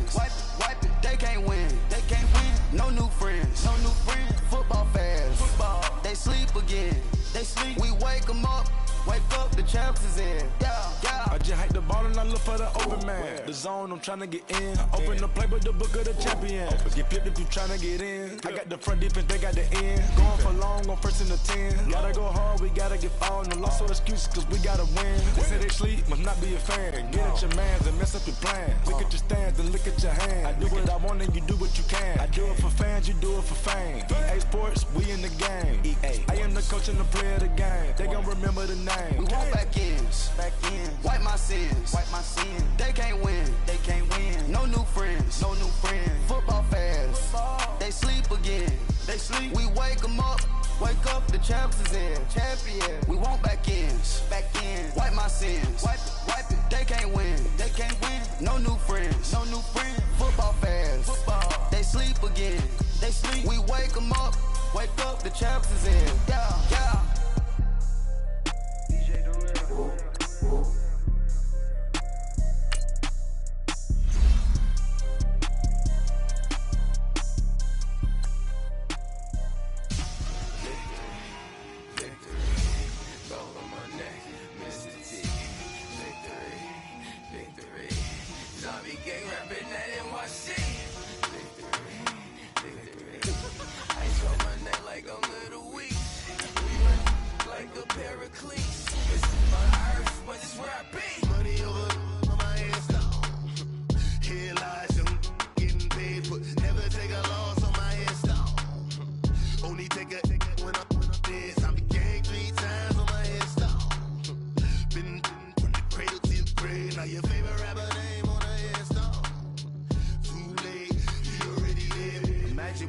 sins. Wipe it, they can't win. No new friends. Football fans. They sleep again. We wake them up. Wake up, the champs is in. Yeah. I just hike the ball and I look for the open man. The zone, I'm trying to get in. Open the playbook, the book of the champion. Get flipped if you trying to get in. I got the front defense, they got the end. Going for long, on first and the 10. Gotta go hard, we gotta get all. No loss or excuses, cause we gotta win. They say they sleep, must not be a fan. Get at your mans and mess up your plans. Look at your stands and look at your hands. I do what I want and you do what you can. I do it for fans, you do it for fame. EA Sports, we in the game. I am the coach and the player of the game. They gon' remember the name. We want back ends. Wipe my sins. They can't win. No new friends. Football fans. They sleep again. We wake them up. Wake up, the champs is in. Champion. We want back ends. Wipe my sins. Wipe it. They can't win. No new friends. Football fans. They sleep again. We wake them up. Wake up, the champs is in. Yeah.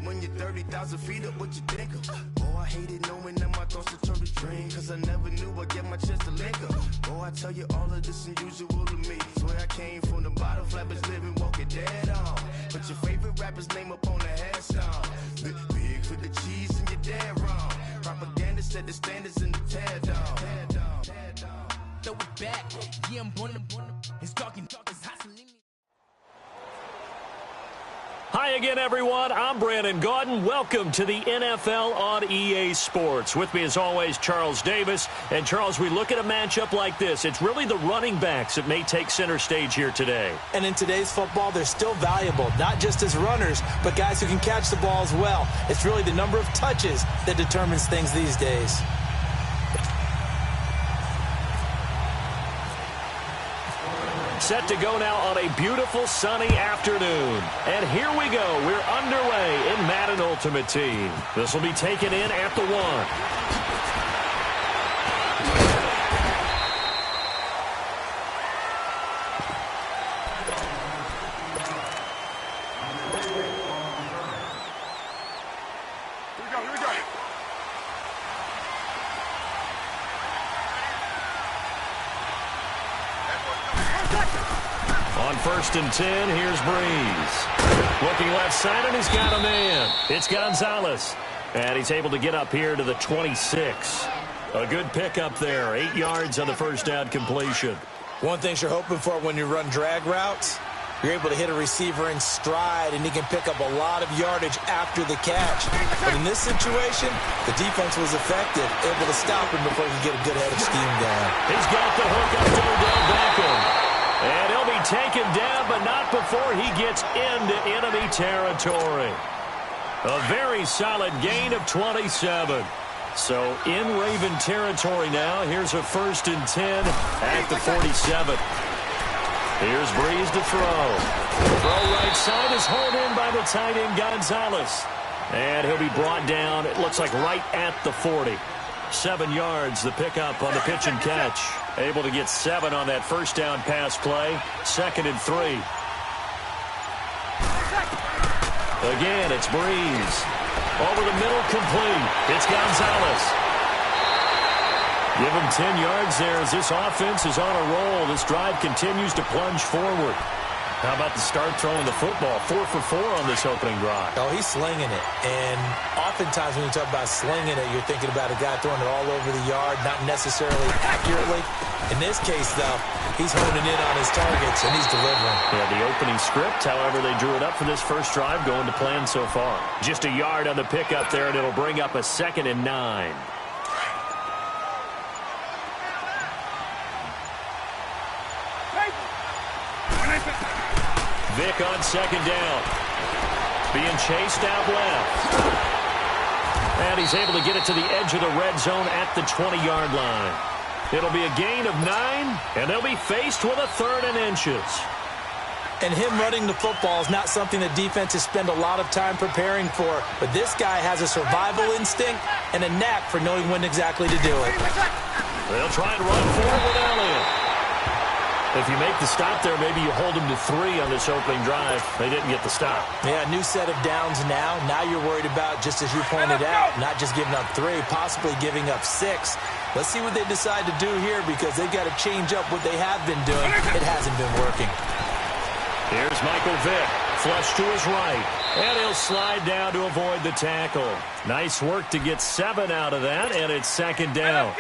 When you're 30,000 feet up, what you think of? Oh, I hated knowing that my thoughts would turn to dream, cause I never knew I'd get my chance to link up. Oh, I tell you all of this unusual to me. Swear I came from the bottom, flappers living, walking dead on. Put your favorite rapper's name up on the headstone. Big for the cheese and you're dead wrong. Propaganda set the standards in the tear down. Throw it back, yeah, I'm gonna. It's talking, it's hustling. Hi again, everyone. I'm Brandon Gaudin. Welcome to the NFL on EA Sports. With me, as always, Charles Davis. And, Charles, we look at a matchup like this. It's really the running backs that may take center stage here today. And in today's football, they're still valuable, not just as runners, but guys who can catch the ball as well. It's really the number of touches that determines things these days. Set to go now on a beautiful sunny afternoon. And here we go. We're underway in Madden Ultimate Team. This will be taken in at the 1. On 1st and 10, here's Breeze. Looking left side, and he's got a man. It's Gonzalez. And he's able to get up here to the 26. A good pickup there. 8 yards on the first down completion. One thing you're hoping for when you run drag routes, you're able to hit a receiver in stride, and he can pick up a lot of yardage after the catch. But in this situation, the defense was effective, able to stop him before he could get a good head of steam down. He's got the hook up to Odell Beckham. And he'll be taken down, but not before he gets into enemy territory. A very solid gain of 27. So in Raven territory now. Here's a 1st and 10 at the 47. Here's Breeze to throw. Throw right side is hauled in by the tight end Gonzalez. And he'll be brought down, it looks like right at the 40. 7 yards, the pickup on the pitch and catch. Able to get 7 on that first down pass play. 2nd and 3. Again, it's Breeze. Over the middle, complete. It's Gonzalez. Give him 10 yards there as this offense is on a roll. This drive continues to plunge forward. How about the start throwing the football? 4 for 4 on this opening drive. Oh, he's slinging it. And oftentimes when you talk about slinging it, you're thinking about a guy throwing it all over the yard, not necessarily accurately. In this case, though, he's honing in on his targets, and he's delivering. Yeah, the opening script, however, they drew it up for this first drive, going to plan so far. Just a yard on the pickup there, and it'll bring up a 2nd and 9. Vick on 2nd down. Being chased out left. And he's able to get it to the edge of the red zone at the 20-yard line. It'll be a gain of 9, and they'll be faced with a 3rd and inches. And him running the football is not something that defenses spend a lot of time preparing for. But this guy has a survival instinct and a knack for knowing when exactly to do it. They'll try and run forward with Elliott. If you make the stop there, maybe you hold them to 3 on this opening drive. They didn't get the stop. Yeah, new set of downs now. Now you're worried about, just as you pointed out, not just giving up 3, possibly giving up 6. Let's see what they decide to do here, because they've got to change up what they have been doing. It hasn't been working. Here's Michael Vick. Flush to his right. And he'll slide down to avoid the tackle. Nice work to get 7 out of that, and it's 2nd down.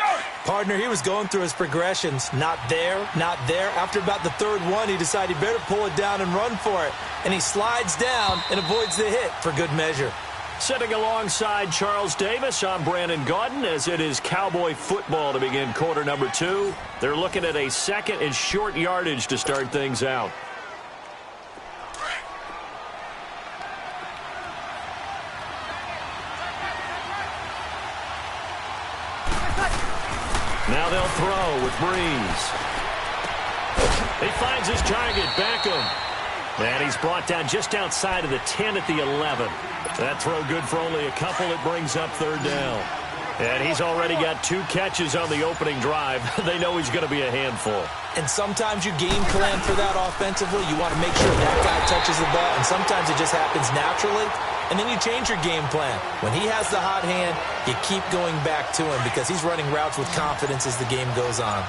Partner, he was going through his progressions. Not there, not there. After about the 3rd one, he decided he better pull it down and run for it. And he slides down and avoids the hit for good measure. Sitting alongside Charles Davis, I'm Brandon Gaudin, as it is Cowboy football to begin quarter number 2. They're looking at a 2nd and short yardage to start things out. Now they'll throw with Breeze. He finds his target, Beckham. And he's brought down just outside of the 10 at the 11. That throw good for only a couple. It brings up 3rd down. And he's already got 2 catches on the opening drive. They know he's going to be a handful. And sometimes you game plan for that offensively. You want to make sure that guy touches the ball. And sometimes it just happens naturally. And then you change your game plan. When he has the hot hand, you keep going back to him because he's running routes with confidence as the game goes on.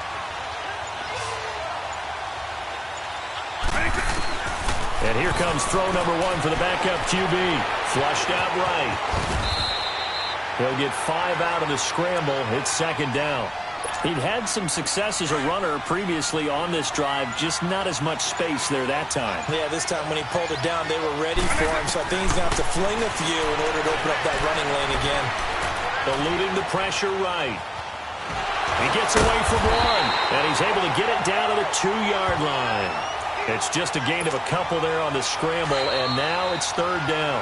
And here comes throw number 1 for the backup QB. Flushed out right. He'll get 5 out of the scramble. It's 2nd down. He'd had some success as a runner previously on this drive, just not as much space there that time. Yeah, this time when he pulled it down, they were ready for him, so I think he's going to have to fling a few in order to open up that running lane again. Eluding the pressure right. He gets away from 1, and he's able to get it down to the 2-yard line. It's just a gain of a couple there on the scramble, and now it's 3rd down.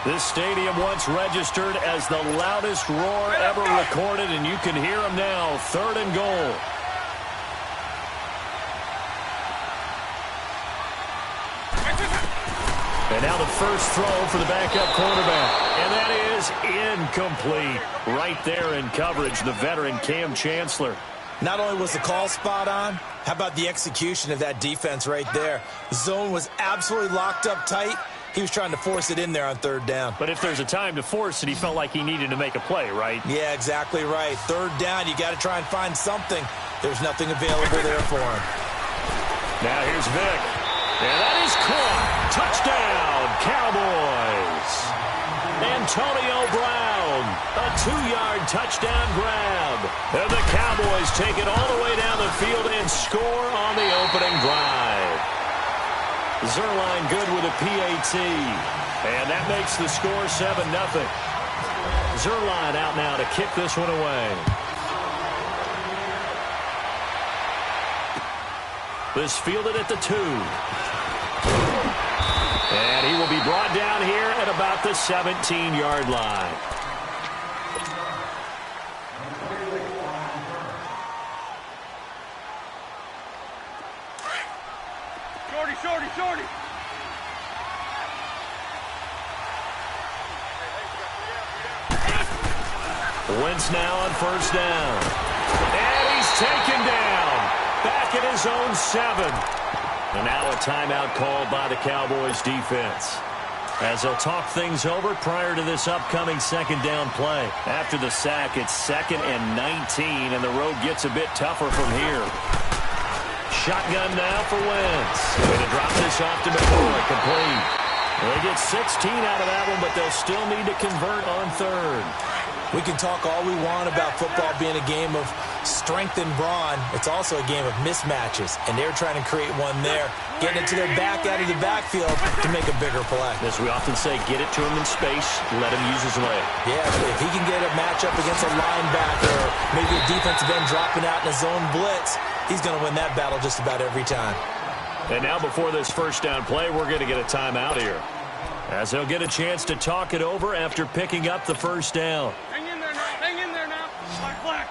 This stadium once registered as the loudest roar ever recorded, and you can hear them now. 3rd and goal. And now the first throw for the backup quarterback. And that is incomplete. Right there in coverage, the veteran Cam Chancellor. Not only was the call spot on, how about the execution of that defense right there? The zone was absolutely locked up tight. He was trying to force it in there on 3rd down. But if there's a time to force it, he felt like he needed to make a play, right? Yeah, exactly right. 3rd down, you got to try and find something. There's nothing available there for him. Now here's Vick. And that is caught. Touchdown, Cowboys. Antonio Brown, a 2-yard touchdown grab. And the Cowboys take it all the way down the field and score on the opening drive. Zerline good with a PAT. And that makes the score 7-0. Zerline out now to kick this one away. This fielded at the 2. And he will be brought down here at about the 17-yard line. Shorty. Wentz now on 1st down. And he's taken down. Back at his own 7. And now a timeout called by the Cowboys defense, as they'll talk things over prior to this upcoming 2nd down play. After the sack, it's 2nd and 19, and the road gets a bit tougher from here. Shotgun now for Wentz. Going to drop this off to McCoy. Complete. They get 16 out of that one, but they'll still need to convert on third. We can talk all we want about football being a game of strength and brawn. It's also a game of mismatches, and they're trying to create one there, getting it to their back out of the backfield to make a bigger play. As we often say, get it to him in space, let him use his leg. Yeah, if he can get a matchup against a linebacker or maybe a defensive end dropping out in a zone blitz, he's going to win that battle just about every time. And now before this first down play, we're going to get a timeout here, as they'll get a chance to talk it over after picking up the first down. Hang in there now. Hang in there now. Black, black.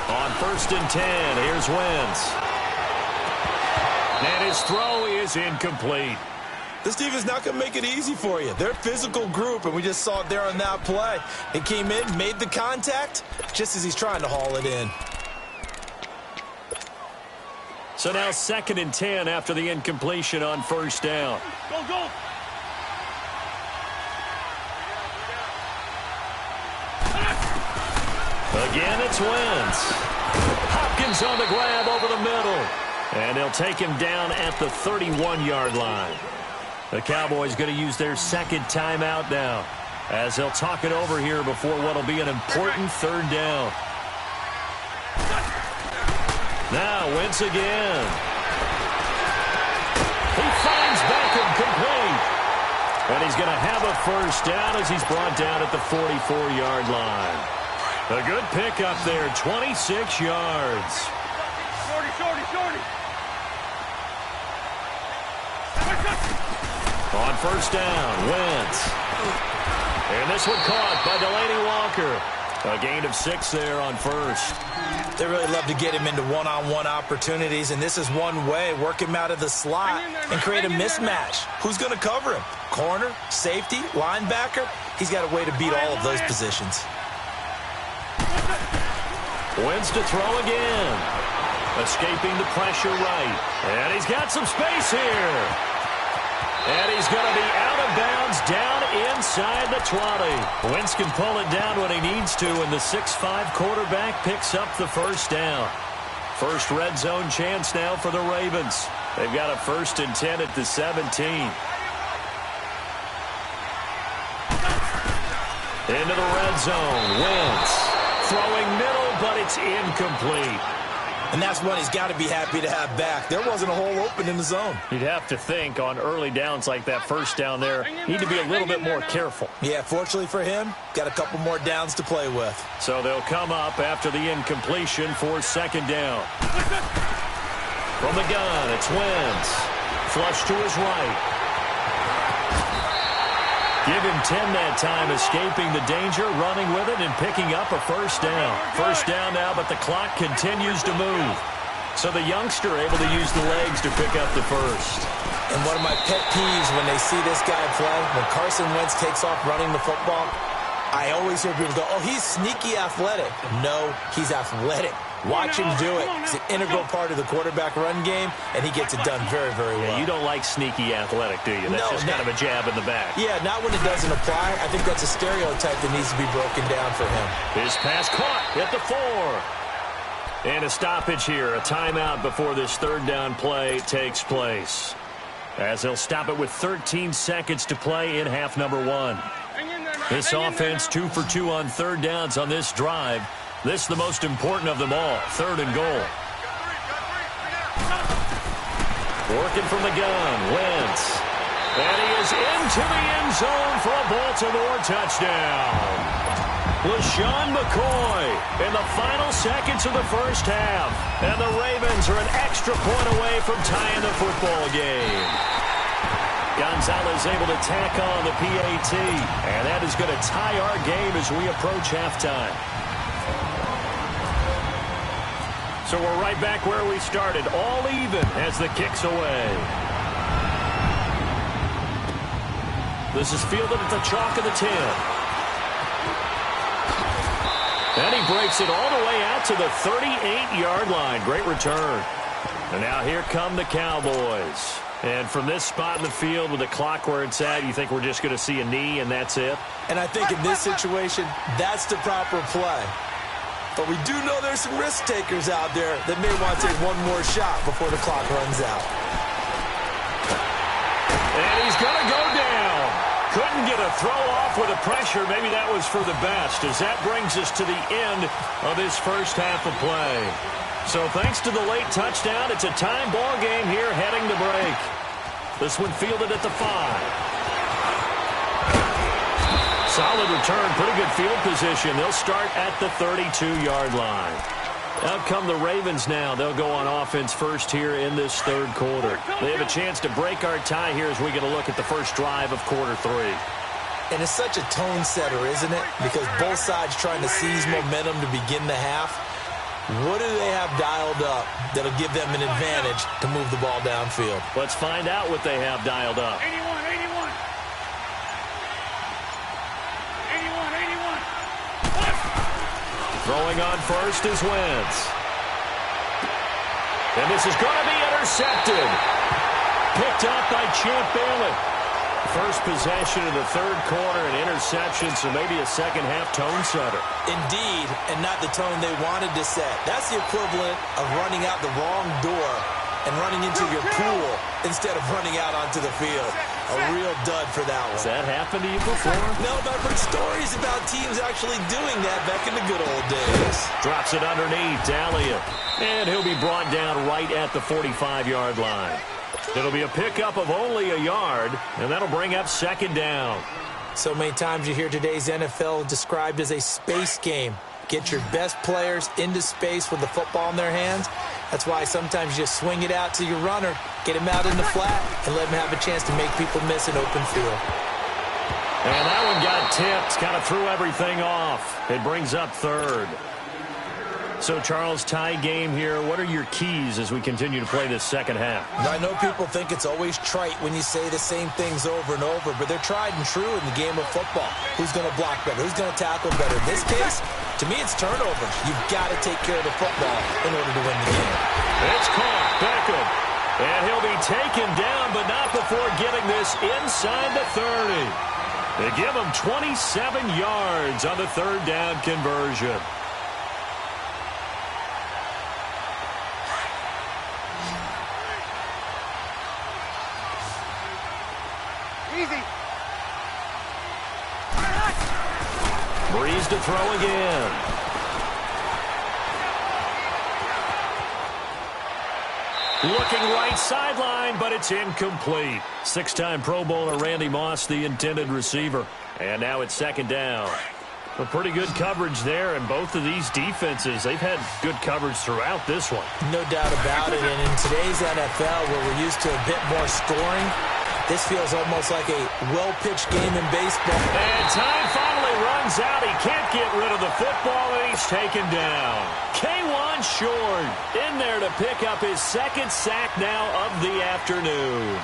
On 1st and 10, here's Wentz. And his throw is incomplete. This defense not going to make it easy for you. They're a physical group, and we just saw it there on that play. He came in, made the contact, just as he's trying to haul it in. So now 2nd and 10 after the incompletion on 1st down. Go, go. Again, it's Wentz. Hopkins on the grab over the middle. And they'll take him down at the 31-yard line. The Cowboys going to use their second timeout now, as they'll talk it over here before what will be an important 3rd down. Now Wentz again. He finds Beckham complete. And he's going to have a first down as he's brought down at the 44-yard line. A good pickup there, 26 yards. Shorty, shorty, shorty. On 1st down, Wentz. And this one caught by Delaney Walker. A gain of 6 there on 1st. They really love to get him into one-on-one opportunities, and this is one way. Work him out of the slot and create a mismatch. Who's going to cover him? Corner, safety, linebacker? He's got a way to beat all of those positions. Wentz to throw again. Escaping the pressure right. And he's got some space here. And he's going to be out of bounds down inside the 20. Wentz can pull it down when he needs to, and the 6'5" quarterback picks up the first down. First red zone chance now for the Ravens. They've got a 1st and 10 at the 17. Into the red zone. Wentz throwing middle, but it's incomplete. And that's one he's got to be happy to have back. There wasn't a hole open in the zone. You'd have to think on early downs like that first down there, need to be a little bit more careful. Yeah, fortunately for him, got a couple more downs to play with. So they'll come up after the incompletion for 2nd down. From the gun, it's Wentz. Flush to his right. Give him 10 that time, escaping the danger, running with it, and picking up a first down. First down now, but the clock continues to move. So the youngster able to use the legs to pick up the first. And one of my pet peeves when they see this guy play, when Carson Wentz takes off running the football, I always hear people go, oh, he's sneaky athletic. No, he's athletic. Watch him do it. It's an integral part of the quarterback run game, and he gets it done very, very well. Yeah, you don't like sneaky athletic, do you? That's just kind of a jab in the back. Yeah, not when it doesn't apply. I think that's a stereotype that needs to be broken down for him. His pass caught at the 4. And a stoppage here, a timeout before this 3rd down play takes place, as they'll stop it with 13 seconds to play in half number 1. This offense 2 for 2 on 3rd downs on this drive. This is the most important of them all, 3rd and goal. Working from the gun, Wentz. And he is into the end zone for a Baltimore touchdown. LaShawn McCoy in the final seconds of the first half. And the Ravens are an extra point away from tying the football game. Gonzalez able to tack on the PAT. And that is going to tie our game as we approach halftime. So we're right back where we started, all even as the kick's away. This is fielded at the chalk of the 10. And he breaks it all the way out to the 38-yard line. Great return. And now here come the Cowboys. And from this spot in the field with the clock where it's at, you think we're just going to see a knee and that's it? And I think in this situation, that's the proper play. But we do know there's some risk takers out there that may want to take one more shot before the clock runs out. And he's going to go down. Couldn't get a throw off with the pressure. Maybe that was for the best, as that brings us to the end of this first half of play. So thanks to the late touchdown, it's a time ball game here heading to break. This one fielded at the 5. Solid return, pretty good field position. They'll start at the 32-yard line. Out come the Ravens now. They'll go on offense first here in this third quarter. They have a chance to break our tie here as we get a look at the first drive of quarter 3. And it's such a tone setter, isn't it? Because both sides trying to seize momentum to begin the half. What do they have dialed up that'll give them an advantage to move the ball downfield? Let's find out what they have dialed up. 81, 81. 81, 81. Throwing on first is Wentz. And this is going to be intercepted. Picked up by Champ Bailey. First possession of the third quarter, an interception, so maybe a second-half tone setter. Indeed, and not the tone they wanted to set. That's the equivalent of running out the wrong door and running into your pool instead of running out onto the field. A real dud for that one. Has that happened to you before? No, but I've heard stories about teams actually doing that back in the good old days. Drops it underneath, Elliott. And he'll be brought down right at the 45-yard line. It'll be a pickup of only a yard, and that'll bring up second down. So many times you hear today's NFL described as a space game. Get your best players into space with the football in their hands. That's why sometimes you just swing it out to your runner, get him out in the flat, and let him have a chance to make people miss an open field. And that one got tipped, kind of threw everything off. It brings up third. So, Charles, tie game here. What are your keys as we continue to play this second half? I know people think it's always trite when you say the same things over and over, but they're tried and true in the game of football. Who's going to block better? Who's going to tackle better? In this case, to me, it's turnovers. You've got to take care of the football in order to win the game. It's caught. Beckham. And he'll be taken down, but not before getting this inside the 30. They give him 27 yards on the third down conversion. Easy. Breeze to throw again. Looking right sideline, but it's incomplete. Six-time Pro Bowler Randy Moss, the intended receiver. And now it's second down. A pretty good coverage there, and both of these defenses, they've had good coverage throughout this one. No doubt about it, and in today's NFL, where we're used to a bit more scoring, this feels almost like a well-pitched game in baseball. And time finally runs out. He can't get rid of the football, and he's taken down. K1 Short in there to pick up his second sack now of the afternoon.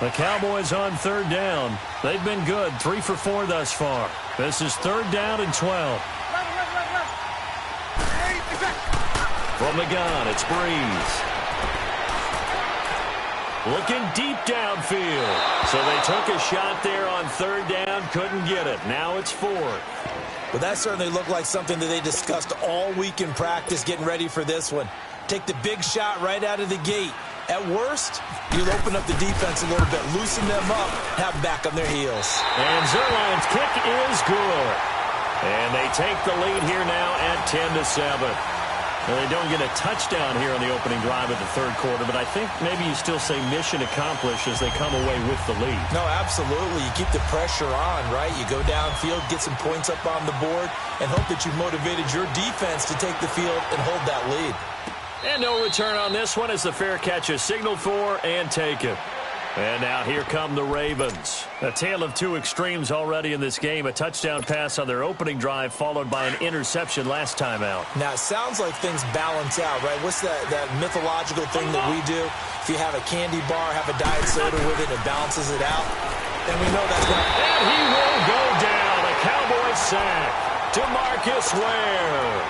The Cowboys on third down. They've been good, 3 for 4 thus far. This is third down and 12. From the gun, it's Breeze. Looking deep downfield. So they took a shot there on third down, couldn't get it. Now it's fourth. Well, that certainly looked like something that they discussed all week in practice getting ready for this one. Take the big shot right out of the gate. At worst, you'll open up the defense a little bit, loosen them up, have them back on their heels. And Zerline's kick is good. And they take the lead here now at 10-7. Now, they don't get a touchdown here on the opening drive of the third quarter, but I think maybe you still say mission accomplished as they come away with the lead. No, absolutely. You keep the pressure on, right? You go downfield, get some points up on the board, and hope that you've motivated your defense to take the field and hold that lead. And no return on this one as the fair catch is signaled for and taken. And now here come the Ravens. A tale of two extremes already in this game. A touchdown pass on their opening drive followed by an interception last time out. Now, it sounds like things balance out, right? What's that mythological thing that we do? If you have a candy bar, have a diet soda with it, it balances it out. And we know that's going to... And he will go down. A Cowboy sack to Marcus Ware.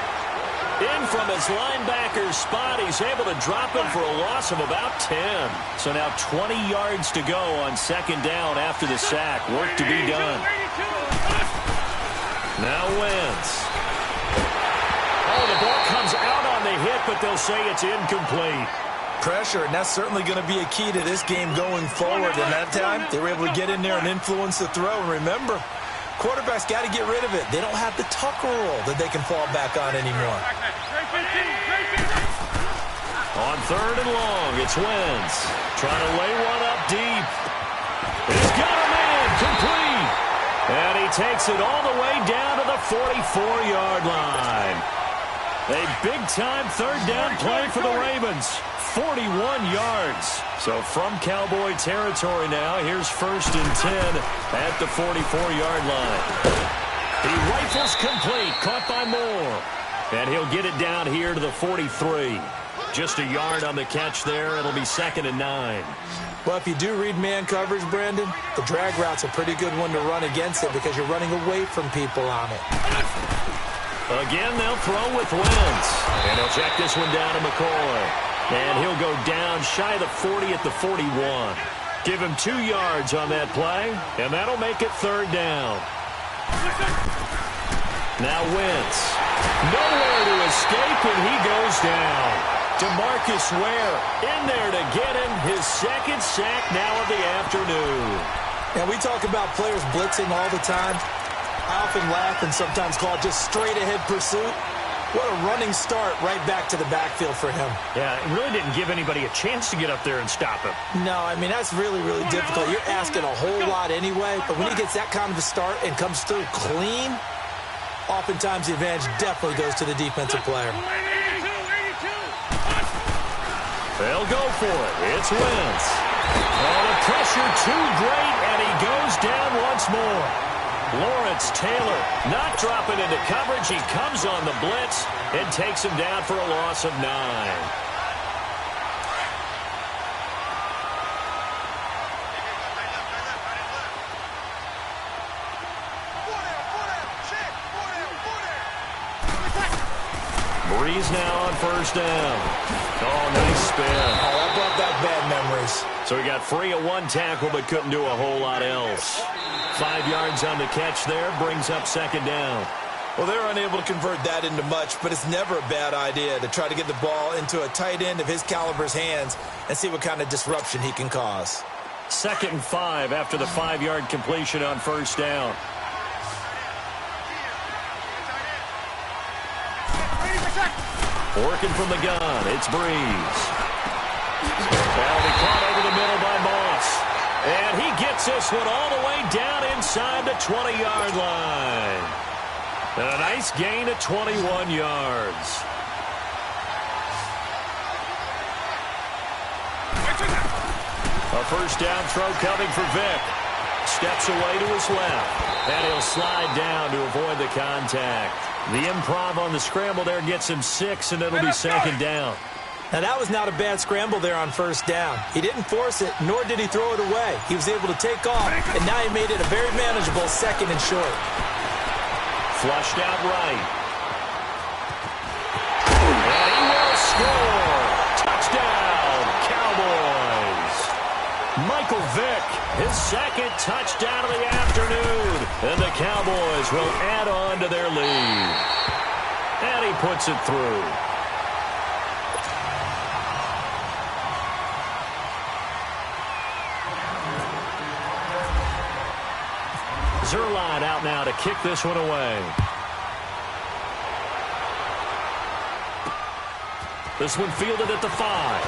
In from his linebacker spot, he's able to drop him for a loss of about 10. So now 20 yards to go on second down after the sack. Work to be done. Now Wentz. Oh, the ball comes out on the hit, but they'll say it's incomplete. Pressure, and that's certainly going to be a key to this game going forward. And that time, they were able to get in there and influence the throw. And remember, quarterbacks got to get rid of it. They don't have the Tucker rule that they can fall back on anymore. On third and long, it's Wentz. Trying to lay one up deep. He's got a man, complete. And he takes it all the way down to the 44-yard line. A big-time third down play for the Ravens. 41 yards. So from Cowboy territory now, here's 1st and 10 at the 44-yard line. He rifles complete, caught by Moore. And he'll get it down here to the 43. Just a yard on the catch there. It'll be 2nd and 9. Well, if you do read man coverage, Brandon, the drag route's a pretty good one to run against it because you're running away from people on it. Again, they'll throw with Wentz. And he'll check this one down to McCoy. And he'll go down shy of the 40 at the 41. Give him 2 yards on that play, and that'll make it 3rd down. Now Wentz. Nowhere to escape, and he goes down. DeMarcus Ware in there to get him his 2nd sack now of the afternoon. And we talk about players blitzing all the time. I often laugh and sometimes call it just straight-ahead pursuit. What a running start right back to the backfield for him. Yeah, it really didn't give anybody a chance to get up there and stop him. No, I mean, that's really, really difficult. You're asking a whole lot anyway, but when he gets that kind of a start and comes through clean, oftentimes the advantage definitely goes to the defensive player. They'll go for it. It's Wentz. Oh, the pressure too great, and he goes down once more. Lawrence Taylor not dropping into coverage. He comes on the blitz and takes him down for a loss of 9. Breeze now on 1st down. Oh, nice spin. Oh, that brought back bad memories. So he got free of 1 tackle but couldn't do a whole lot else. 5 yards on the catch there, brings up 2nd down. Well, they're unable to convert that into much, but it's never a bad idea to try to get the ball into a tight end of his caliber's hands and see what kind of disruption he can cause. 2nd and 5 after the 5-yard completion on 1st down. Working from the gun, it's Breeze. That'll be caught over the middle by Moss. And he gets this one all the way down inside the 20-yard line. And a nice gain of 21 yards. A 1st down throw coming for Vick. Steps away to his left. And he'll slide down to avoid the contact. The improv on the scramble there gets him 6, and it'll be 2nd down. Now, that was not a bad scramble there on 1st down. He didn't force it, nor did he throw it away. He was able to take off, and now he made it a very manageable 2nd and short. Flushed out right. And he will score. Touchdown, Cowboys. Michael Vick, his 2nd touchdown of the afternoon. And the Cowboys will add on to their lead. And he puts it through. Zerline out now to kick this one away. This one fielded at the 5.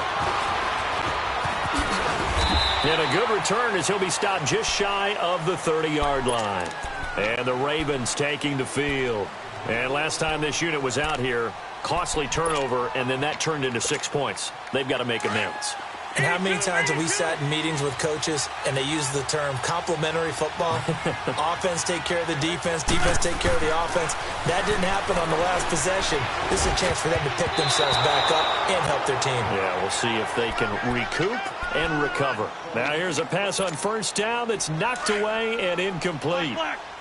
And a good return as he'll be stopped just shy of the 30-yard line. And the Ravens taking the field. And last time this unit was out here, costly turnover, and then that turned into 6 points. They've got to make amends. And how many times have we sat in meetings with coaches and they use the term complementary football? Offense take care of the defense, defense take care of the offense. That didn't happen on the last possession. This is a chance for them to pick themselves back up and help their team. Yeah, we'll see if they can recoup and recover. Now here's a pass on 1st down that's knocked away and incomplete.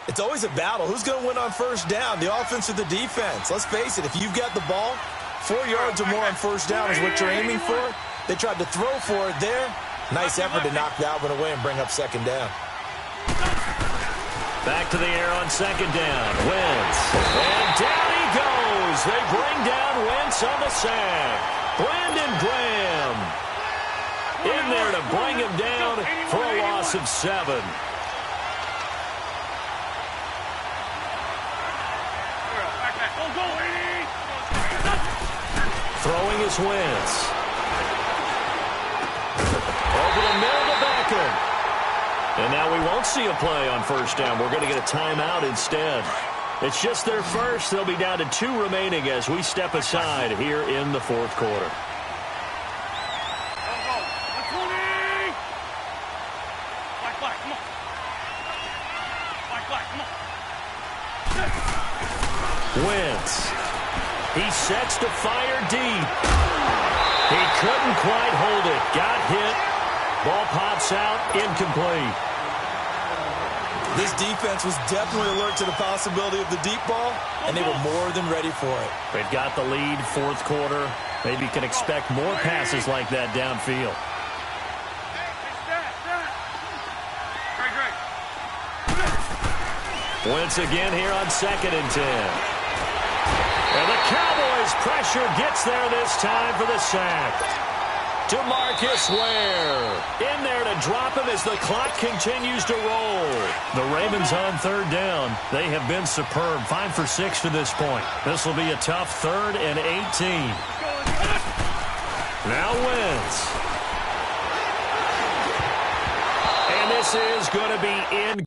It's always a battle. Who's going to win on first down, the offense or the defense? Let's face it, if you've got the ball, 4 yards or more on first down is what you're aiming for. They tried to throw for it there. Nice effort to knock that one away and bring up second down. Back to the air on second down. Wentz. And down he goes. They bring down Wentz on the sack. Brandon Graham in there to bring him down for a loss of 7. Throwing is Wentz. Over the middle to Beckham. And now we won't see a play on first down. We're going to get a timeout instead. It's just their first. They'll be down to 2 remaining as we step aside here in the fourth quarter. Wentz. He sets to fire deep. He couldn't quite hold it. Got hit. Ball pops out. Incomplete. This defense was definitely alert to the possibility of the deep ball, and they were more than ready for it. They've got the lead, fourth quarter. Maybe you can expect more passes like that downfield. Wentz again here on 2nd and 10. And the Cowboys' pressure gets there this time for the sack. DeMarcus Ware in there to drop him as the clock continues to roll. The Ravens on 3rd down. They have been superb. 5 for 6 to this point. This will be a tough 3rd and 18. Now Wentz. And this is going to be in.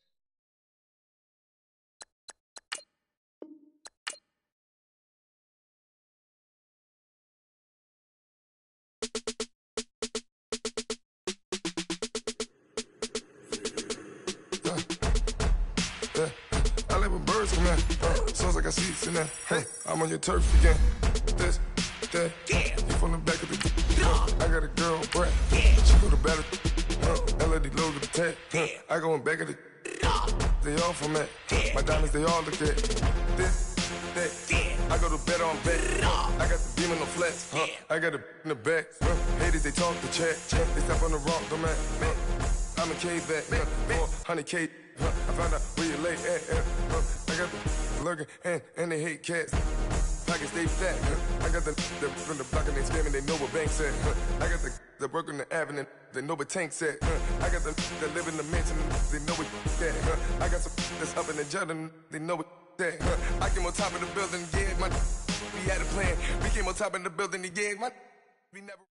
Sounds like I see it in there. Hey, I'm on your turf again. This, that, you from the back of the I got a girl, Brad. She go to battle. LOD logo the tag. I go in back of the. They all from that. My diamonds, they all look at. This, that. I go to bet on bet. I got the beam in the flats. I got it in the back. Haters, they talk the chat. They step on the rock, don't man. I'm a K-back. 400K. I found out where you lay at. I got the lurking and they hate cats. Pockets stay fat. I got the from the block and they scamming, they know what banks at. I got the work on the avenue, they know what tanks at. I got the that live in the mansion, they know what that. I got some that's up in the Jordan, they know what that. I came on top of the building, yeah, we had a plan. We came on top of the building, yeah, we never.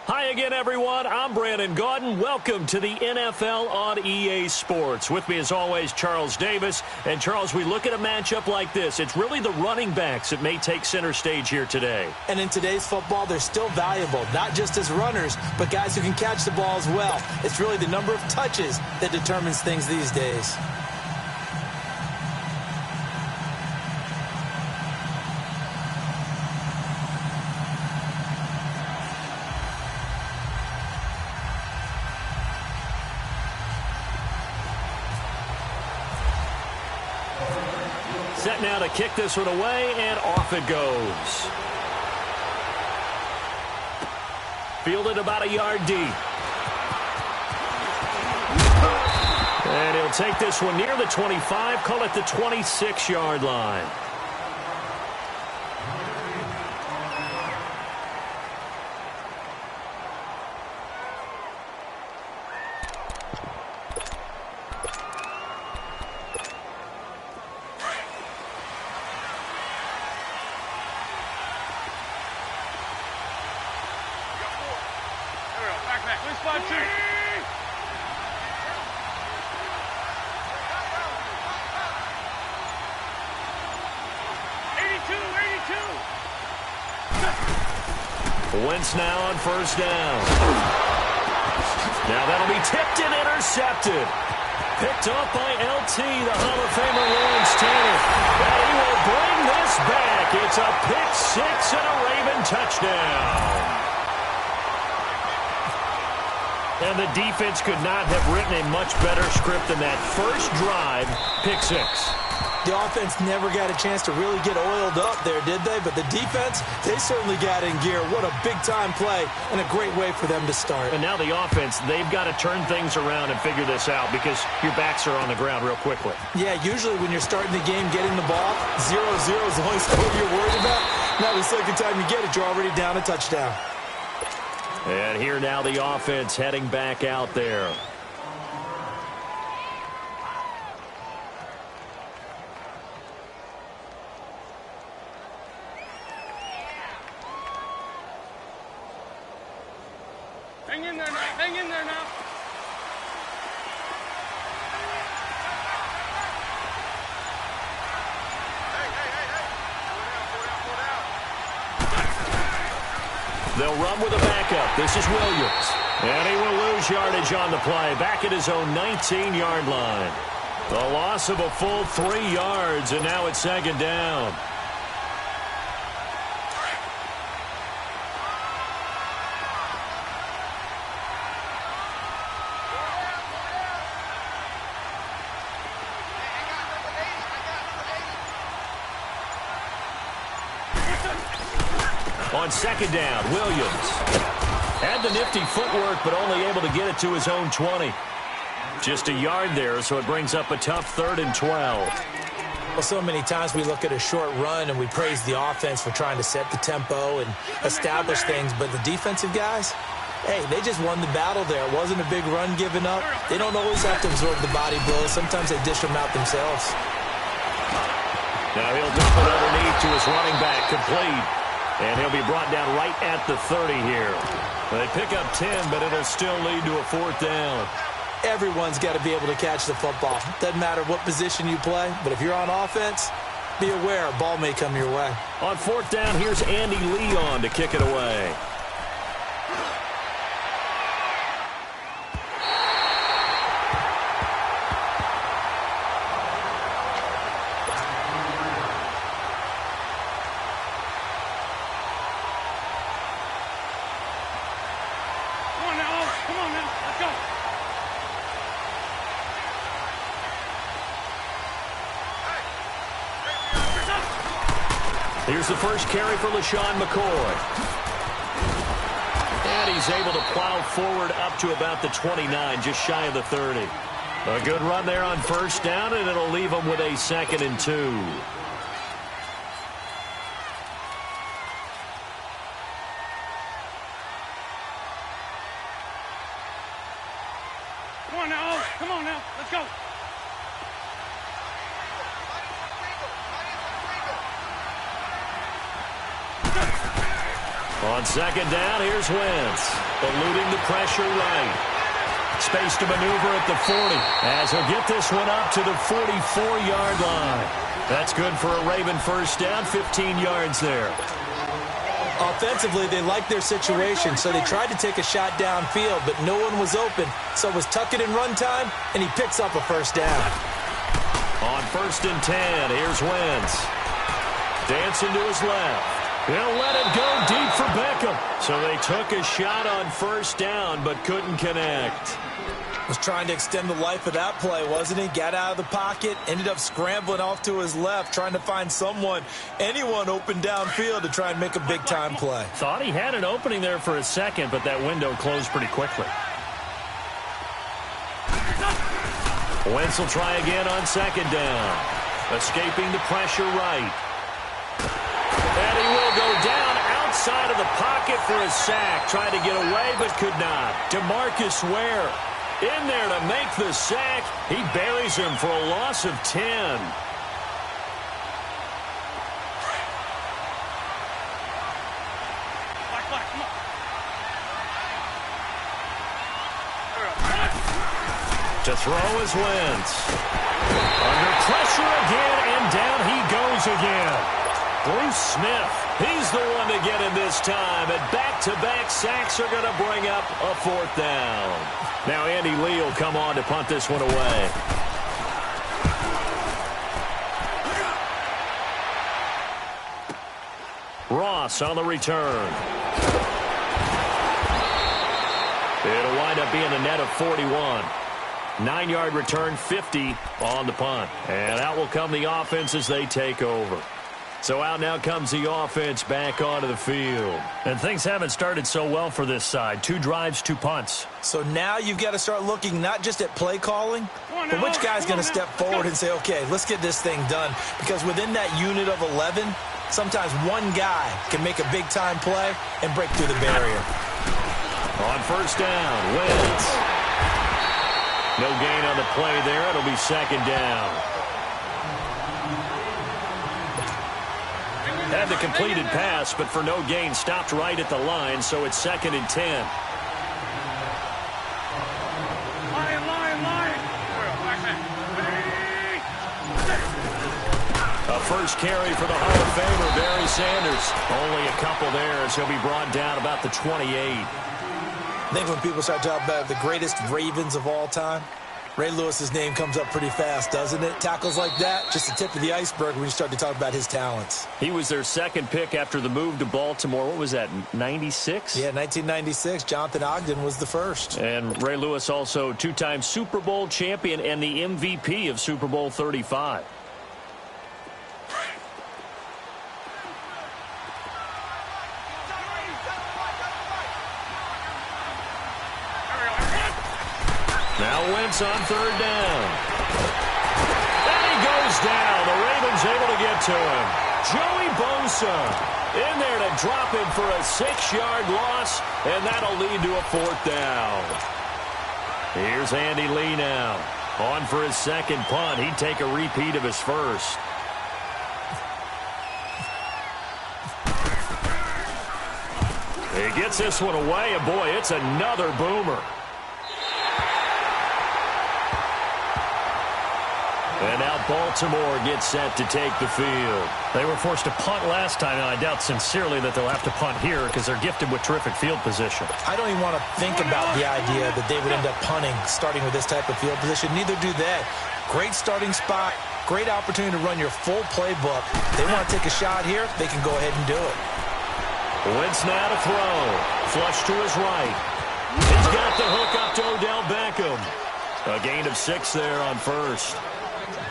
Hi again, everyone. I'm Brandon Gaudin. Welcome to the NFL on EA Sports. With me, as always, Charles Davis. And, Charles, we look at a matchup like this. It's really the running backs that may take center stage here today. And in today's football, they're still valuable, not just as runners, but guys who can catch the ball as well. It's really the number of touches that determines things these days. Set now to kick this one away, and off it goes. Fielded about a yard deep. And he'll take this one near the 25, call it the 26-yard line. Wentz now on first down. Now that'll be tipped and intercepted. Picked up by LT, the Hall of Famer Lawrence Taylor. And he will bring this back. It's a pick six and a Raven touchdown. And the defense could not have written a much better script than that. First drive, pick 6. The offense never got a chance to really get oiled up there, did they? But the defense, they certainly got in gear. What a big-time play and a great way for them to start. And now the offense, they've got to turn things around and figure this out because your backs are on the ground real quickly. Yeah, usually when you're starting the game getting the ball, 0-0 is the only score you're worried about. Now the second time you get it, you're already down a touchdown. And here now the offense heading back out there. Hang in there now. Hang in there now. They'll run with a backup. This is Williams. And he will lose yardage on the play. Back at his own 19-yard line. The loss of a full 3 yards, and now it's second down. On second down, Williams had the nifty footwork, but only able to get it to his own 20. Just a yard there, so it brings up a tough 3rd and 12. Well, so many times we look at a short run and we praise the offense for trying to set the tempo and establish things, but the defensive guys, hey, they just won the battle there. It wasn't a big run given up. They don't always have to absorb the body blows. Sometimes they dish them out themselves. Now he'll dump it underneath to his running back, complete. And he'll be brought down right at the 30 here. They pick up 10, but it'll still lead to a 4th down. Everyone's got to be able to catch the football. Doesn't matter what position you play, but if you're on offense, be aware a ball may come your way. On 4th down, here's Andy Leon to kick it away. Here's the first carry for LaShawn McCoy. And he's able to plow forward up to about the 29, just shy of the 30. A good run there on first down, and it'll leave him with a 2nd and 2. Come on now. Let's go. On second down, here's Wentz, eluding the pressure right. Space to maneuver at the 40, as he'll get this one up to the 44-yard line. That's good for a Raven first down, 15 yards there. Offensively, they liked their situation, so they tried to take a shot downfield, but no one was open, so it was tuck it in run time, and he picks up a first down. On 1st and 10, here's Wentz. Dancing to his left. He'll let it go deep for Beckham. So they took a shot on first down, but couldn't connect. Was trying to extend the life of that play, wasn't he? Got out of the pocket, ended up scrambling off to his left, trying to find anyone open downfield to try and make a big-time play. Thought he had an opening there for a second, but that window closed pretty quickly. Wentz will try again on second down. Escaping the pressure right. And he will go down outside of the pocket for a sack. Tried to get away, but could not. DeMarcus Ware in there to make the sack. He buries him for a loss of 10. To throw is Wentz. Under pressure again, and down he goes again. Bruce Smith, he's the one to get him this time, and back-to-back sacks are going to bring up a 4th down. Now Andy Lee will come on to punt this one away. Ross on the return. It'll wind wind up being a net of 41. 9-yard return, 50 on the punt. And out will come the offense as they take over. So out now comes the offense back onto the field. And things haven't started so well for this side. 2 drives, 2 punts. So now you've got to start looking not just at play calling, but which guy's going to step forward and say, okay, let's get this thing done. Because within that unit of 11, sometimes one guy can make a big-time play and break through the barrier. On first down, Wentz. No gain on the play there. It'll be second down. Had the completed pass, but for no gain, stopped right at the line, so it's 2nd and 10. A first carry for the Hall of Famer, Barry Sanders. Only a couple there as he'll be brought down about the 28. I think when people start talking about the greatest Ravens of all time, Ray Lewis's name comes up pretty fast, doesn't it? Tackles like that, just the tip of the iceberg when you start to talk about his talents. He was their second pick after the move to Baltimore. What was that, 96? Yeah, 1996. Jonathan Ogden was the first. And Ray Lewis also 2-time Super Bowl champion and the MVP of Super Bowl 35. Now Wentz on third down. And he goes down. The Ravens able to get to him. Joey Bosa in there to drop him for a 6-yard loss, and that'll lead to a 4th down. Here's Andy Lee now. On for his second punt. He'd take a repeat of his first. He gets this one away, and boy, it's another boomer. And now Baltimore gets set to take the field. They were forced to punt last time, and I doubt sincerely that they'll have to punt here because they're gifted with terrific field position. I don't even want to think about the idea that they would end up punting starting with this type of field position. Neither do they. Great starting spot, great opportunity to run your full playbook. They want to take a shot here, they can go ahead and do it. Wentz now to throw. Flush to his right. He's got the hook up to Odell Beckham. A gain of 6 there on first.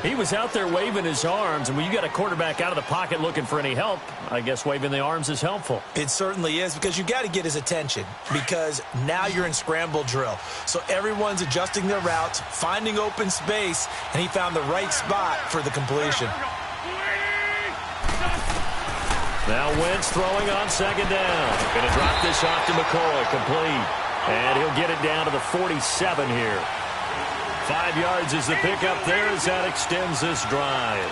He was out there waving his arms, and when you got a quarterback out of the pocket looking for any help, I guess waving the arms is helpful. It certainly is, because you got to get his attention, because now you're in scramble drill. So everyone's adjusting their routes, finding open space, and he found the right spot for the completion. Now Wentz throwing on second down. Going to drop this off to McCoy, complete. And he'll get it down to the 47 here. 5 yards is the pickup there as that extends this drive.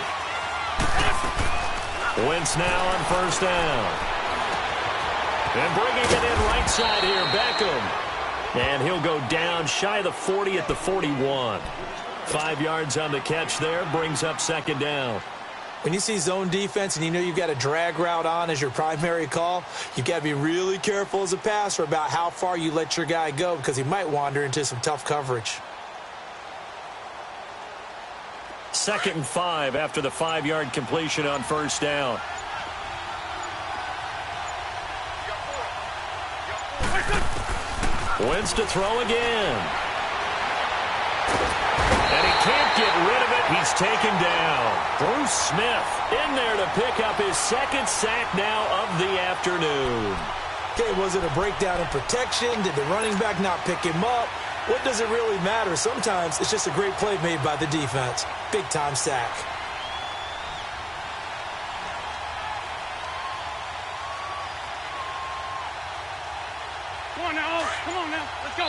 Wentz now on first down. And bringing it in right side here, Beckham. And he'll go down shy of the 40 at the 41. 5 yards on the catch there, brings up second down. When you see zone defense and you know you've got a drag route on as your primary call, you've got to be really careful as a passer about how far you let your guy go because he might wander into some tough coverage. 2nd and 5 after the 5-yard completion on first down. Wentz to throw again. And he can't get rid of it. He's taken down. Bruce Smith in there to pick up his 2nd sack now of the afternoon. Okay, was it a breakdown in protection? Did the running back not pick him up? What does it really matter? Sometimes it's just a great play made by the defense. Big-time sack. Come on now. Come on now. Let's go.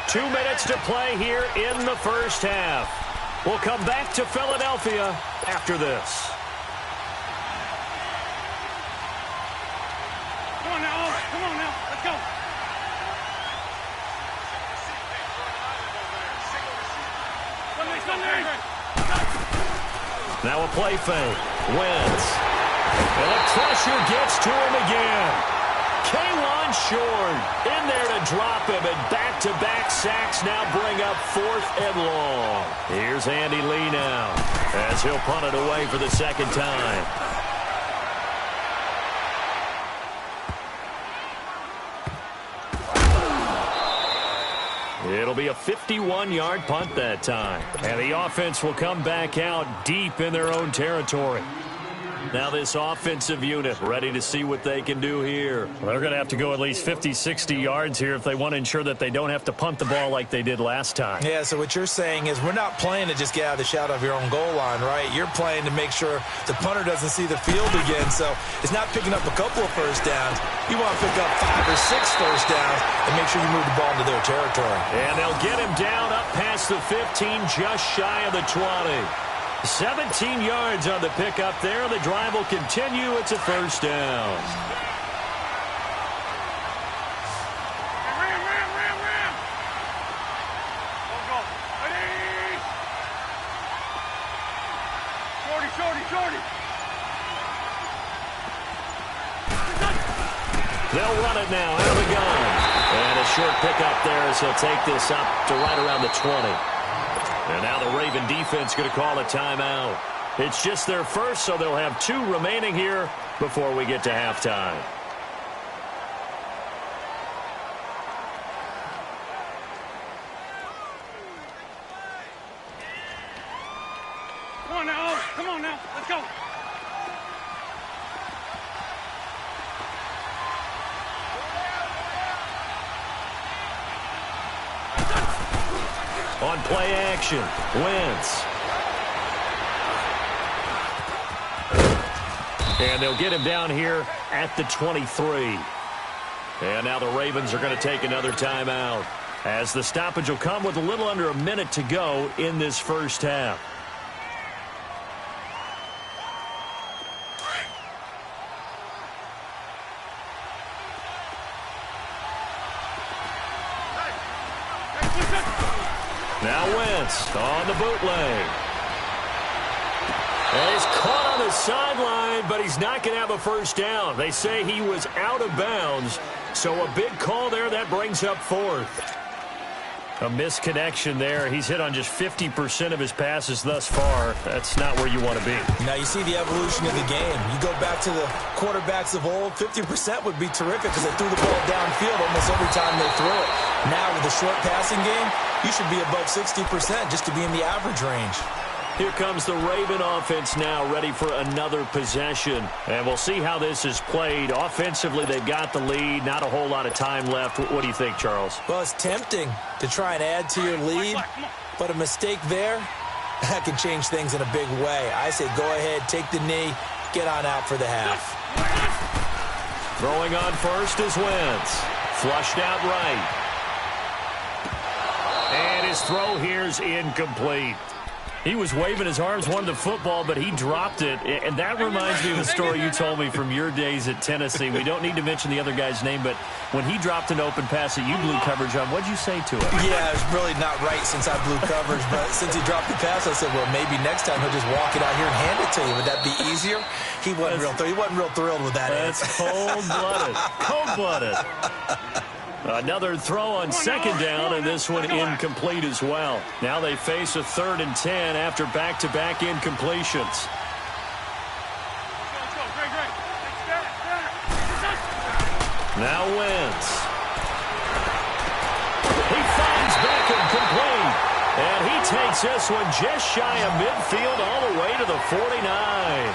Two minutes to play here in the first half. We'll come back to Philadelphia after this. Come on now. Come on now. Let's go. Now a play fake. Wentz. And the pressure gets to him again. K'Wan Short in there to drop him, and back-to-back sacks now bring up 4th and long. Here's Andy Lee now as he'll punt it away for the second time. It'll be a 51-yard punt that time. And the offense will come back out deep in their own territory. Now this offensive unit ready to see what they can do here. Well, they're going to have to go at least 50, 60 yards here if they want to ensure that they don't have to punt the ball like they did last time. Yeah, so what you're saying is we're not playing to just get out of the shadow of your own goal line, right? You're playing to make sure the punter doesn't see the field again. So it's not picking up a couple of first downs. You want to pick up 5 or 6 first downs and make sure you move the ball into their territory. And they'll get him down up past the 15, just shy of the 20. 17 yards on the pickup there. The drive will continue. It's a first down. Ram. Go. Ready. Shorty. They'll run it now out of the gun. And a short pickup there as he'll take this up to right around the 20. And now the Raven defense going to call a timeout. It's just their first, so they'll have 2 remaining here before we get to halftime. Come on now. Let's go. On play action, Wentz. And they'll get him down here at the 23. And now the Ravens are going to take another timeout, as the stoppage will come with a little under a minute to go in this first half. Now Wentz on the bootleg. And he's caught on the sideline, but he's not going to have a first down. They say he was out of bounds, so a big call there. That brings up 4th. A misconnection there. He's hit on just 50% of his passes thus far. That's not where you want to be. Now you see the evolution of the game. You go back to the quarterbacks of old, 50% would be terrific because they threw the ball downfield almost every time they threw it. Now with the short passing game, you should be above 60% just to be in the average range. Here comes the Raven offense now, ready for another possession. And we'll see how this is played. Offensively, they've got the lead. Not a whole lot of time left. What do you think, Charles? Well, it's tempting to try and add to your lead, but a mistake there, that can change things in a big way. I say go ahead, take the knee, get on out for the half. Throwing on first is Wentz. Flushed out right. And his throw here's incomplete. He was waving his arms, wanted the football, but he dropped it. And that reminds me of the story you told me from your days at Tennessee. We don't need to mention the other guy's name, but when he dropped an open pass that you blew coverage on, what'd you say to him? Yeah, it's really not right since I blew coverage, but since he dropped the pass, I said, well, maybe next time he'll just walk it out here and hand it to you. Would that be easier? He wasn't real thrilled with that answer. That's cold-blooded. Cold-blooded. Another throw on second down, and this one incomplete as well. Now they face a 3rd and 10 after back-to-back incompletions. Now Wentz. He finds Beckham complete, and he takes this one just shy of midfield all the way to the 49.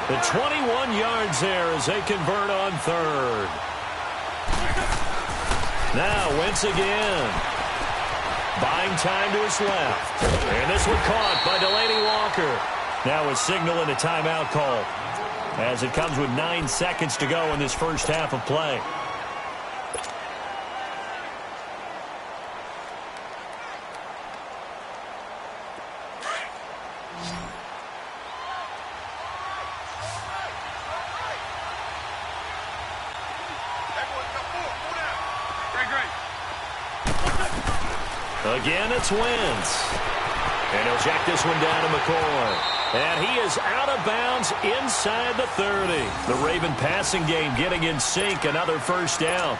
The 21 yards there as they convert on 3rd. Now Wentz again. Buying time to his left. And this one caught by Delaney Walker. Now a signal and a timeout call, as it comes with 9 seconds to go in this first half of play. Again, it's Wentz. And he'll jack this one down to McCoy. And he is out of bounds inside the 30. The Raven passing game getting in sync. Another first down.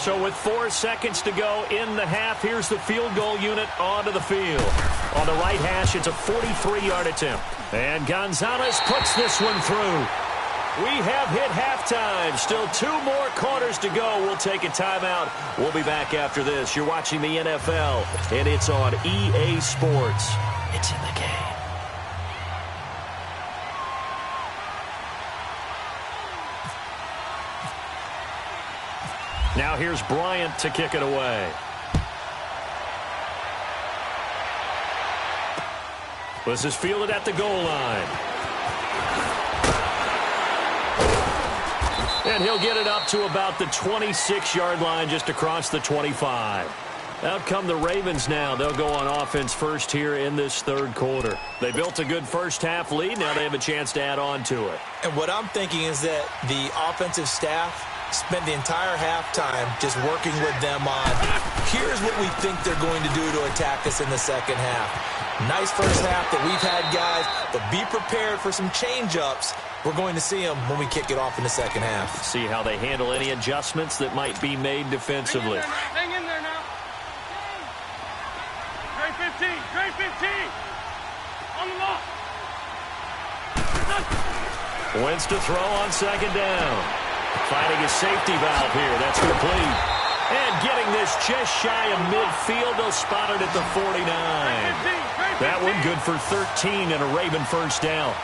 So with 4 seconds to go in the half, here's the field goal unit onto the field. On the right hash, it's a 43-yard attempt. And Gonzalez puts this one through. We have hit halftime. Still 2 more quarters to go. We'll take a timeout. We'll be back after this. You're watching the NFL, and it's on EA Sports. It's in the game. Now here's Bryant to kick it away. This is fielded at the goal line. And he'll get it up to about the 26-yard line, just across the 25. Out come the Ravens now. They'll go on offense first here in this third quarter. They built a good first-half lead. Now they have a chance to add on to it. And what I'm thinking is that the offensive staff spent the entire halftime just working with them on, here's what we think they're going to do to attack us in the second half. Nice first half that we've had, guys, but be prepared for some change-ups. We're going to see them when we kick it off in the second half. See how they handle any adjustments that might be made defensively. Hang in there now. Trey 15. Trey 15. On the ball. Wentz to throw on second down. Finding a safety valve here. That's complete. And getting this just shy of midfield. They'll spot it at the 49. That one good for 13 and a Raven first down.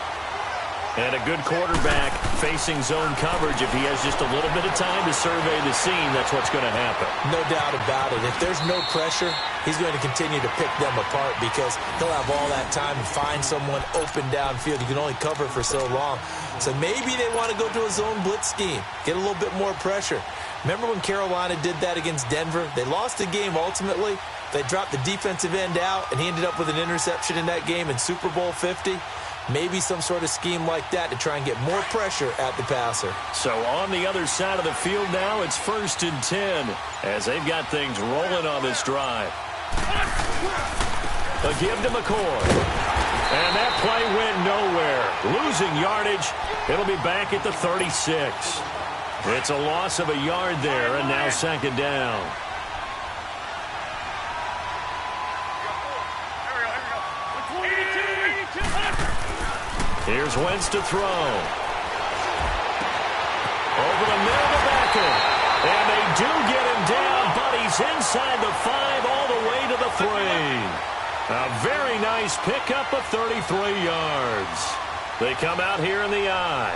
And a good quarterback facing zone coverage. If he has just a little bit of time to survey the scene, that's what's going to happen. No doubt about it. If there's no pressure, he's going to continue to pick them apart because he'll have all that time to find someone open downfield. You can only cover for so long. So maybe they want to go to a zone blitz scheme, get a little bit more pressure. Remember when Carolina did that against Denver? They lost the game ultimately. They dropped the defensive end out, and he ended up with an interception in that game in Super Bowl 50. Maybe some sort of scheme like that to try and get more pressure at the passer. So on the other side of the field now, it's 1st and 10 as they've got things rolling on this drive. A give to McCoy. And that play went nowhere. Losing yardage. It'll be back at the 36. It's a loss of a yard there, and now second down. Here's Wentz to throw. Over the middle to Beckham. And they do get him down, but he's inside the 5 all the way to the 3. A very nice pickup of 33 yards. They come out here in the I.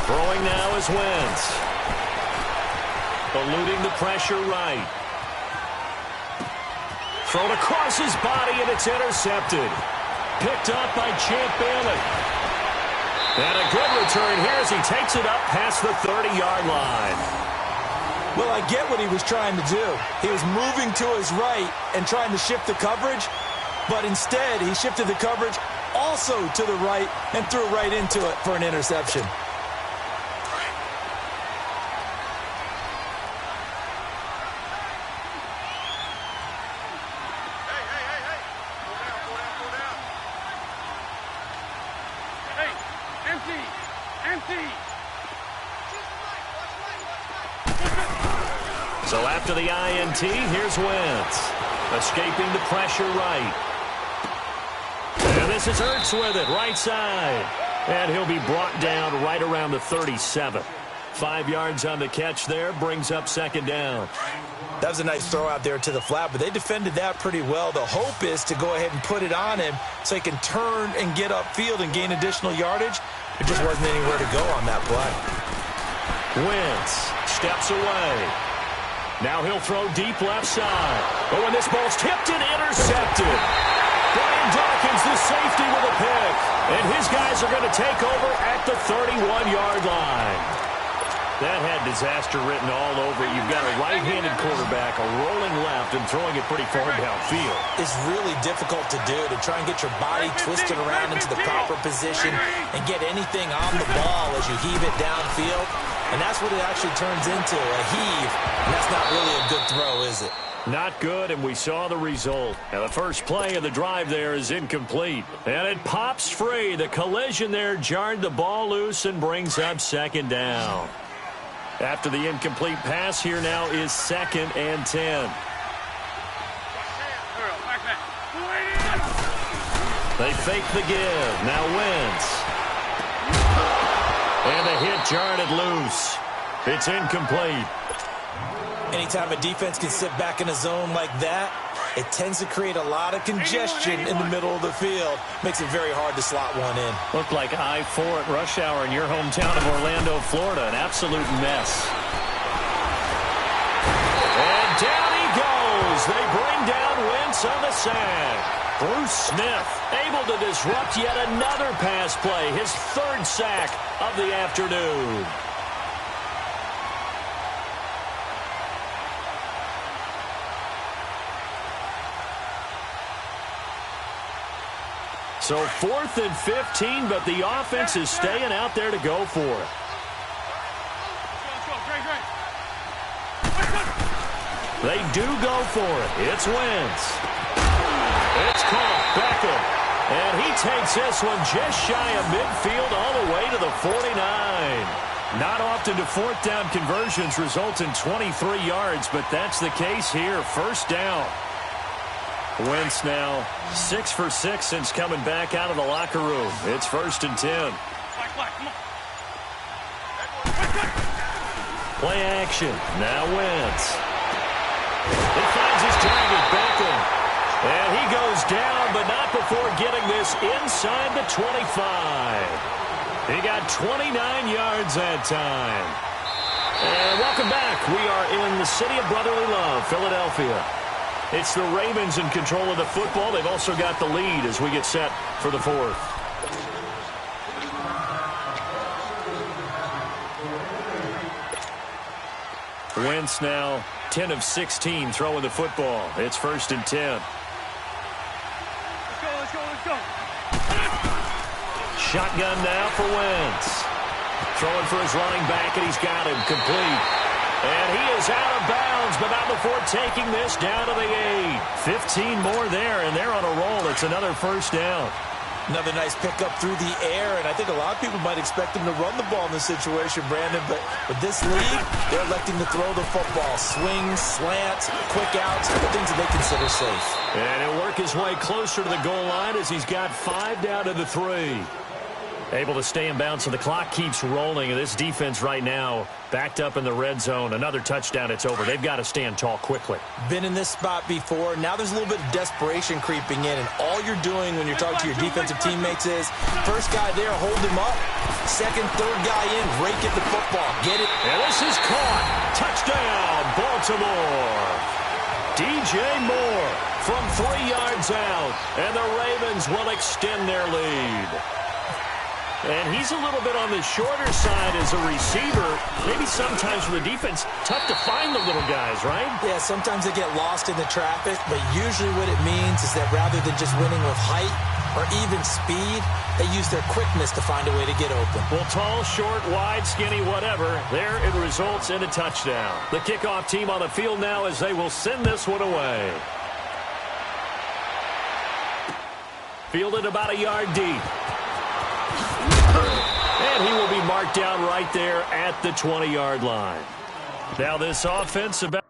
Throwing now is Wentz. Eluding the pressure right. Thrown across his body, and it's intercepted. Picked up by Champ Bailey. And a good return here as he takes it up past the 30-yard line. Well, I get what he was trying to do. He was moving to his right and trying to shift the coverage, but instead he shifted the coverage also to the right and threw right into it for an interception. So after the INT, here's Wentz. Escaping the pressure right. And this is Ertz with it, right side. And he'll be brought down right around the 37. 5 yards on the catch there, brings up second down. That was a nice throw out there to the flat, but they defended that pretty well. The hope is to go ahead and put it on him so he can turn and get upfield and gain additional yardage. There just wasn't anywhere to go on that play. Wentz steps away. Now he'll throw deep left side. Oh, and this ball's tipped and intercepted. Brian Dawkins, the safety, with a pick. And his guys are going to take over at the 31-yard line. That had disaster written all over it. You've got a right-handed quarterback, a rolling left, and throwing it pretty far downfield. It's really difficult to do, to try and get your body twisted around into the proper position and get anything on the ball as you heave it downfield. And that's what it actually turns into, a heave. And that's not really a good throw, is it? Not good, and we saw the result. Now, the first play of the drive there is incomplete. And it pops free. The collision there jarred the ball loose and brings up second down. After the incomplete pass, here now is 2nd and 10. They fake the give. Now Wentz. hit jarred it loose. It's incomplete. Anytime a defense can sit back in a zone like that, it tends to create a lot of congestion in the middle of the field. Makes it very hard to slot one in. Looked like I-4 at rush hour in your hometown of Orlando, Florida. An absolute mess. And down he goes. They bring down Wentz on the sack. Bruce Smith able to disrupt yet another pass play. His third sack of the afternoon. So 4th and 15, but the offense is staying out there to go for it. They do go for it. It's Wentz. It's caught. Beckham. And he takes this one just shy of midfield all the way to the 49. Not often do fourth down conversions result in 23 yards, but that's the case here. First down. Wentz now 6 for 6 since coming back out of the locker room. It's 1st and 10. Play action. Now Wentz. He finds his target, Beckham. And he goes down, but not before getting this inside the 25. He got 29 yards that time. And welcome back. We are in the city of brotherly love, Philadelphia. It's the Ravens in control of the football. They've also got the lead as we get set for the fourth. Wentz now 10 of 16 throwing the football. It's 1st and 10. Let's go. Shotgun now for Wentz. Throwing for his running back, and he's got him complete. And he is out of bounds, but not before taking this down to the 8. 15 more there, and they're on a roll. It's another first down. Another nice pickup through the air, and I think a lot of people might expect him to run the ball in this situation, Brandon, but with this lead, they're electing to throw the football. Swings, slants, quick outs, things that they consider safe. And he'll work his way closer to the goal line as he's got 5 down to the 3. Able to stay in bounds, so the clock keeps rolling. And this defense right now backed up in the red zone. Another touchdown, it's over. They've got to stand tall quickly. Been in this spot before. Now there's a little bit of desperation creeping in. And all you're doing when you're talking to your defensive teammates is, first guy there, hold him up. Second, third guy in, rake at the football. Get it? And this is caught. Touchdown, Baltimore. DJ Moore from 3 yards out. And the Ravens will extend their lead. And he's a little bit on the shorter side as a receiver. Maybe sometimes for the defense, tough to find the little guys, right? Yeah, sometimes they get lost in the traffic, but usually what it means is that rather than just winning with height or even speed, they use their quickness to find a way to get open. Well, tall, short, wide, skinny, whatever, there it results in a touchdown. The kickoff team on the field now as they will send this one away. Fielded about a yard deep. And he will be marked down right there at the 20-yard line. Now this offense about...